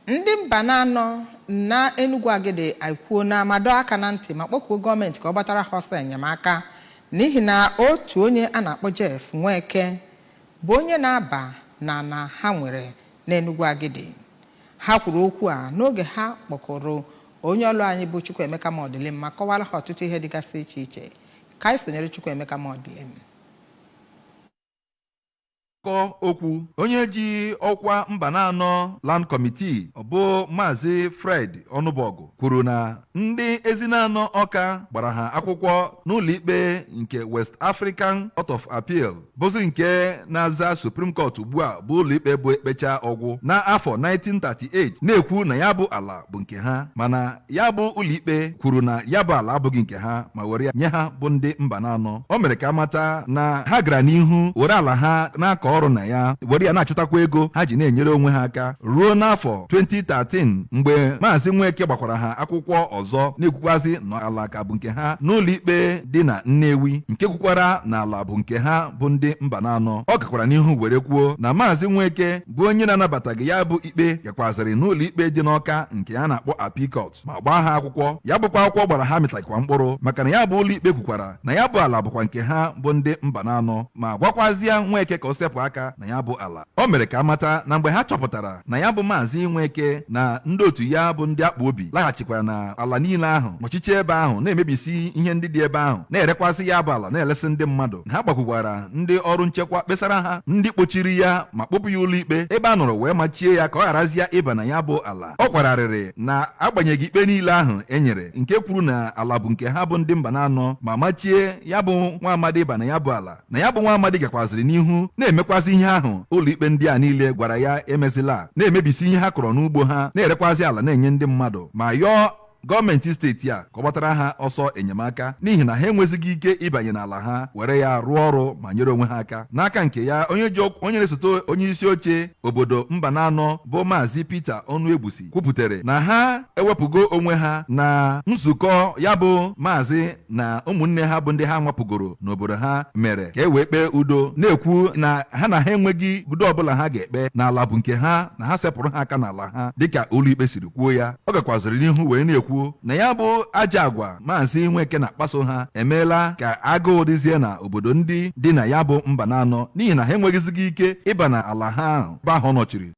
ndị mba na-anọ na Enugu Agidi akwuo na amado aka na ntị ma kpọkuo gọọmenti ka ọ gbatara ha ọsọ enyemaka n'ihi na otu onye a na-akpọ Jeff Nweke bụ onye na-aba na ha nwere na Enugu Agidi. Ha kwuru okwu a n'oge ha kpọkọrọ onye ọlụ anyị bụ Chukwuemeka Modilim ma kọwara ha ọtụtụ ihe dịgasị iche iche. Ka anyị sonyere Chukwuemeka Modilim. Okwu onye ji ọkwa mba na-anọ Land Committee bụ Maazị Fred Ọnụbọgụ kwuru na ndị Ezinanọ Ọka gbara ha akwụkwọ n'ụlọ ikpe nke West African Court of Appeal bụzi nke na-aza Supreme Court ugbu a bụ ụlọ ikpe bụ ekpecha ọgwụ n'afọ 1938 na-ekwu na ya bụ ala bụ nke ha, mana ya bụ ụlọ ikpe kwuru na ya bụ ala abụghị nke ha ma were ya nye ha bụ ndị mba na-anọ. O mere ka amata na ha gara n'ihu were ala ha n'aka ọrụ na ya were ya na-achụtakwa ego ha ji na-enyere onwe ha aka ruo n'afọ 2013 mgbe Maazị Nweke gbakwara ha akwụkwọ ọzọ na-ekwukwazi na ala ka bụ nke ha n'ụlọ ikpe dị na Nnewi nke kwukwara na ala bụ nke ha bụ ndị mba na-anọ. Ọ gakwara n'ihu were kwuo na Maazị Nweke bụ onye na-anabataghị ya bụ ikpe gakwaziri n'ụlọ ikpe dị n'Ọka nke a na-akpọ Appeal Court ma gbaa ha akwụkwọ. Ya bụkwa akwụkwọ gbara ha mịtakwa mkpụrụ maka na ya bụ ụlọ ikpe kwukwara na ya bụ ala bụkwa nke ha bụ ndị mba na-anọ ma gwakwazịa Nweke ka o sepụ aka na ya bụ ala. O mere ka amata na mgbe ha chọpụtara na ya bụ Maazị Nweke na ndị otu ya bụ ndị akpa obi laghachikwara na ala niile ahụ ọchịchị ebe ahụ na-emebisi ihe ndị dị ebe ahụ na-erekwasị ya bụ ala na-elesi ndị mmadụ, ha gbakwukwara ndị ọrụ nchekwa kpesara ha ndị kpochiri ya ma kpọpụ ya ụlọ ikpe ebe a nọrọ wee machie ya ka ọ gharazie ịba na ya bụ ala. Ọ kwararịrị na agbanyeghị ikpe niile ahụ e nyere nke kwuru na ala bụ nke ha bụ ndị mba na-anọ ma machie ya bụ nwa amadi ịba na ya bụ ala, na ya bụ nwa amadi gakwaziri n'ihu na-emekwazi ihe ahụ ụlọ ikpe ndị a niile gwara ya emezila, na-emebisi ihe ha kọrọ n'ugbo ha, na-erekwazi ala na-enye ndị mmadụ ma yọọ gọọmenti steeti a ka ọ gbatara ha ọsọ enyemaka n'ihi na ha enwezighị ike ịbanye n'ala ha were ya rụọ ọrụ ma nyere onwe ha aka. N'aka nke ya onye na-esote onye isi oche obodo mba na-anọ bụ Maazị Peter Ọnụegbusi kwupụtara na ha ewepụgo onwe ha na nzukọ ya bụ maazị na ụmụnne ha bụ ndị ha nwapụgoro n'obodo ha mere ka e wee kpee udo, na-ekwu na ha enweghị udo ọbụla ha ga-ekpe n'ala bụ nke ha na ha sepụrụ ha aka n'ala ha dịka ụlọ ikpe siri kwuo ya. Ọ gakwaziri n'ihu wee na-ekwu na ya bụ aja agwa Maazị Nweke na-akpaso ha emeela ka agụụ dịzie na obodo ndị dị na ya bụ mba na-anọ n'ihi na ha enweghịzighị ike ịba na ala ha ahụ ebe ahụ ọ nọchiri.